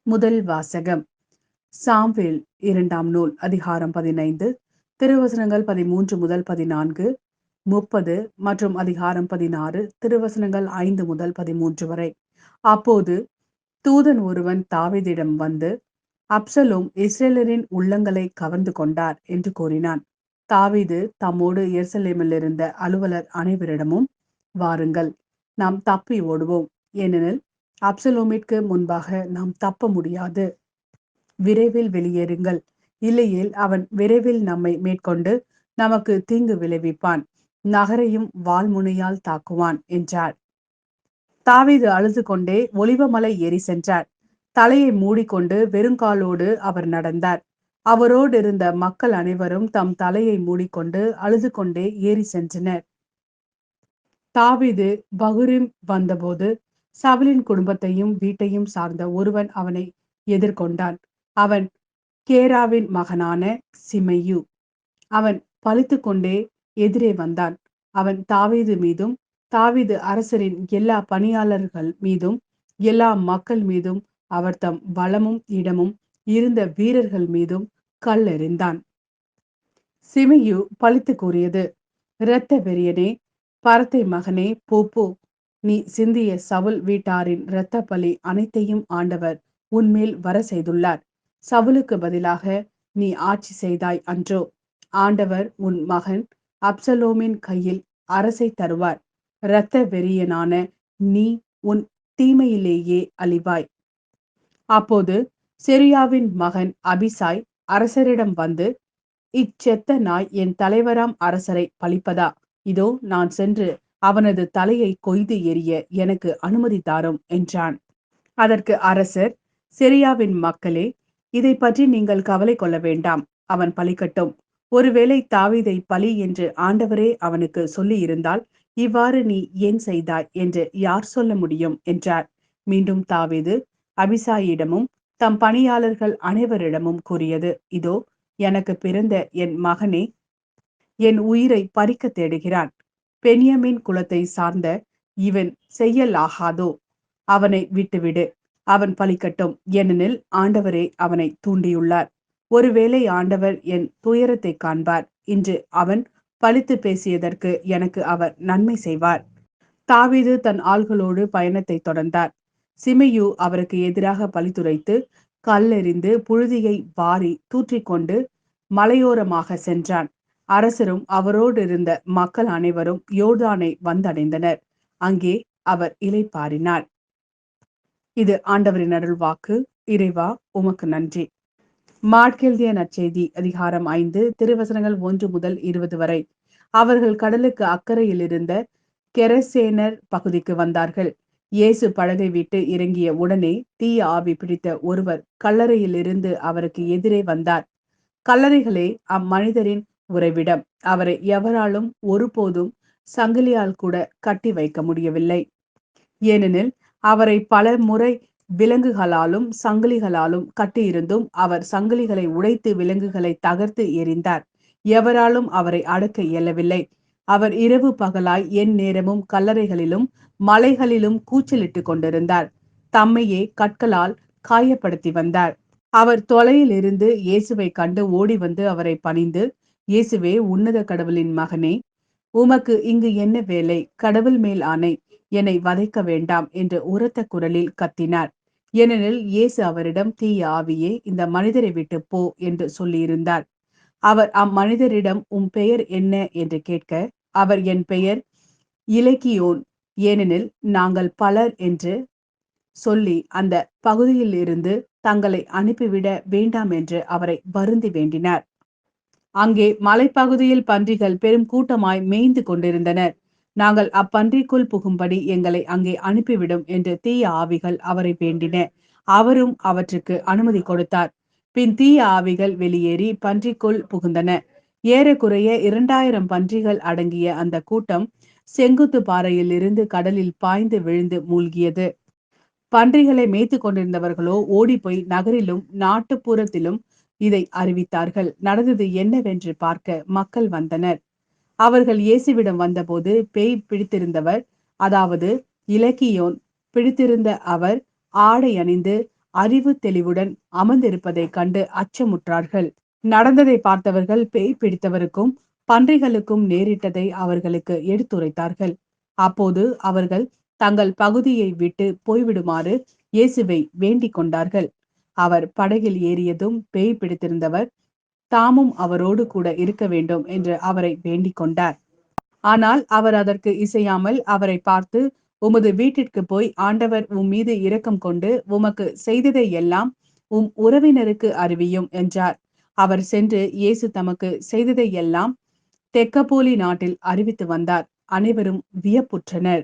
முதல் வாசகம். சாமுவேல் 2ஆம் நூல் அதிகாரம் 15 திருவசனங்கள் 13 முதல் 14, 30 மற்றும் அதிகாரம் 16 திருவசனங்கள் 5 முதல் 13 வரை. அப்போது தூதன் ஒருவன் தாவீதிடம் வந்து, அப்சலோம் இஸ்ரேலரின் உள்ளங்களை கவர்ந்து கொண்டார் என்று கூறினான். தாவீது தம்மோடு எருசலேமில் இருந்த அலுவலர் அனைவரிடமும், வாருங்கள், நாம் தப்பி ஓடுவோம், ஏனெனில் அப்சலோமிற்கு முன்பாக நாம் தப்ப முடியாது, விரைவில் வெளியேறுங்கள், இல்லையேல் அவன் விரைவில் நம்மை மேற்கொண்டு நமக்கு தீங்கு விளைவிப்பான், நகரையும் வாள்முனையால் தாக்குவான் என்றார். தாவீது அழுது கொண்டே ஒலிவமலை ஏறி சென்றார். தலையை மூடிக்கொண்டு வெறுங்காலோடு அவர் நடந்தார். அவரோடு இருந்த மக்கள் அனைவரும் தம் தலையை மூடிக்கொண்டு அழுது கொண்டே ஏறி சென்றனர். தாவீது பகுரிம் வந்தபோது சவுலின் குடும்பத்தையும் வீட்டையும் சார்ந்த ஒருவன் அவனை எதிர்கொண்டான். அவன் கேராவின் மகனான சிமையு. அவன் பலித்து கொண்டே எதிரே வந்தான். அவன் தாவீது மீதும் தாவீது அரசரின் எல்லா பணியாளர்கள் மீதும் எல்லா மக்கள் மீதும் அவர் தம் பலமும் இடமும் இருந்த வீரர்கள் மீதும் கல்லெறிந்தான். சிமையு பலித்து கூறியது, இரத்த வெறியனே, பரத்தை மகனே, போ, நீ சிந்திய சவுல் வீட்டாரின் இரத்த பலி அனைத்தையும் ஆண்டவர் உன்மேல் வர செய்துள்ளார். சவுலுக்கு பதிலாக நீ ஆட்சி செய்தாய் அன்றோ? ஆண்டவர் உன் மகன் அப்சலோமின் கையில் அரசை தருவார். இரத்த வெறியனான நீ உன் தீமையிலேயே அழிவாய். அப்போது செருயாவின் மகன் அபிசாய் அரசரிடம் வந்து, இச்செத்த நாய் என் தலைவராம் அரசரை பழிப்பதா? இதோ நான் சென்று அவனது தலையை கொய்து எறிய எனக்கு அனுமதி தாரும் என்றான். அதற்கு அரசர், செரியாவின் மக்களே, இதை பற்றி நீங்கள் கவலை கொள்ள வேண்டாம், அவன் பலிக்கட்டும். ஒருவேளை தாவீதை பலி என்று ஆண்டவரே அவனுக்கு சொல்லி இருந்தால் இவ்வாறு நீ ஏன் செய்தாய் என்று யார் சொல்ல முடியும் என்றார். மீண்டும் தாவீது அபிசாயிடமும் தம் பணியாளர்கள் அனைவரிடமும் கூறியது, இதோ எனக்கு பிறந்த என் மகனே என் உயிரை பறிக்க தேடுகிறான். பென்யமீன் குலத்தை சார்ந்த இவன் செய்யலாகாதோ? அவனை விட்டுவிடு, அவன் பலிக்கட்டும், ஏனெனில் ஆண்டவரே அவனை தூண்டியுள்ளார். ஒருவேளை ஆண்டவர் என் துயரத்தை காண்பார். இன்று அவன் பழித்து பேசியதற்கு எனக்கு அவர் நன்மை செய்வார். தாவீது தன் ஆள்களோடு பயணத்தை தொடர்ந்தார். சிமையு அவருக்கு எதிராக பழித்துரைத்து கல்லெறிந்து புழுதியை வாரி தூற்றிக்கொண்டு மலையோரமாக சென்றான். அரசரும் அவரோடு இருந்த மக்கள் அனைவரும் யோர்தானை வந்தடைந்தனர். அங்கே அவர் இளைப்பாறினார். இது ஆண்டவரின் அருள் வாக்கு. இறைவா, உமக்கு நன்றி. மாட்கெழுதிய நற்செய்தி அதிகாரம் 5 திருவசனங்கள் 1 முதல் 20 வரை. அவர்கள் கடலுக்கு அக்கறையில் இருந்த கெரசேனர் பகுதிக்கு வந்தார்கள். இயேசு படகை விட்டு இறங்கிய உடனே தீய ஆவி பிடித்த ஒருவர் கல்லறையில் இருந்து அவருக்கு எதிரே வந்தார். கல்லறைகளே அம்மனிதரின் உறைவிடம். அவரை எவராலும் ஒருபோதும் சங்கிலியால் கூட கட்டி வைக்க முடியவில்லை. ஏனெனில் அவரை பல முறை விலங்குகளாலும் சங்கிலிகளாலும் கட்டியிருந்தும் அவர் சங்கிலிகளை உடைத்து விலங்குகளை தகர்த்து எறிந்தார். எவராலும் அவரை அடக்க இயலவில்லை. அவர் இரவு பகலாய் என் நேரமும் கல்லறைகளிலும் மலைகளிலும் கூச்சலிட்டு கொண்டிருந்தார். தம்மையே கற்களால் காயப்படுத்தி வந்தார். அவர் தொலையில் இருந்து இயேசுவை கண்டு ஓடி வந்து அவரை பணிந்து, இயேசுவே, உன்னத கடவுளின் மகனே, உமக்கு இங்கு என்ன வேலை? கடவுள் மேல் ஆணை, என்னை வதைக்க வேண்டாம் என்று உரத்த குரலில் கத்தினார். ஏனெனில் இயேசு அவரிடம், தீய ஆவியே, இந்த மனிதரை விட்டு போ என்று சொல்லியிருந்தார். அவர் அம்மனிதரிடம், உம் பெயர் என்ன என்று கேட்க, அவர், என் பெயர் இலக்கியோன், ஏனெனில் நாங்கள் பலர் என்று சொல்லி அந்த பகுதியில் இருந்து தங்களை அனுப்பிவிட வேண்டாம் என்று அவரை வருந்தி வேண்டினார். அங்கே மலைப்பகுதியில் பன்றிகள் பெரும் கூட்டமாய் மேய்ந்து கொண்டிருந்தனர். நாங்கள் அப்பன்றிக்குள் புகும்படி எங்களை அங்கே அனுப்பிவிடும் என்று தீய ஆவிகள் அவரை வேண்டின. அவரும் அவற்றுக்கு அனுமதி கொடுத்தார். பின் தீய ஆவிகள் வெளியேறி பன்றிக்குள் புகுந்தன. ஏறக்குறைய 2000 பன்றிகள் அடங்கிய அந்த கூட்டம் செங்குத்து பாறையில் இருந்து கடலில் பாய்ந்து விழுந்து மூழ்கியது. பன்றிகளை மேய்த்து கொண்டிருந்தவர்களோ ஓடிப்போய் நகரிலும் நாட்டுப்புறத்திலும் இதை அறிவித்தார்கள். நடந்தது என்னவென்று பார்க்க மக்கள் வந்தனர். அவர்கள் இயேசுவிடம் வந்தபோது பேய் பிடித்திருந்தவர், அதாவது இலக்கியோன் பிடித்திருந்த அவர், ஆடை அணிந்து அறிவு தெளிவுடன் அமர்ந்திருப்பதைக் கண்டு அச்சமுற்றார்கள். நடந்ததை பார்த்தவர்கள் பேய் பிடித்தவருக்கும் பன்றிகளுக்கும் நேரிட்டதை அவர்களுக்கு எடுத்துரைத்தார்கள். அப்போது அவர்கள் தங்கள் பகுதியை விட்டு போய்விடுமாறு இயேசுவை வேண்டிக் கொண்டார்கள். அவர் படகில் ஏறியதும் பேய் பிடித்திருந்தவர் தாமும் அவரோடு கூட இருக்க வேண்டும் என்று அவரை வேண்டிக் கொண்டார். ஆனால் அவர் அதற்கு இசையாமல் அவரை பார்த்து, உமது வீட்டிற்கு போய் ஆண்டவர் உம்மீது இரக்கம் கொண்டு உமக்கு செய்ததை எல்லாம் உம் உறவினருக்கு அறிவியும் என்றார். அவர் சென்று இயேசு தமக்கு செய்ததை எல்லாம் தெக்கப்போலி நாட்டில் அறிவித்து வந்தார். அனைவரும் வியப்புற்றனர்.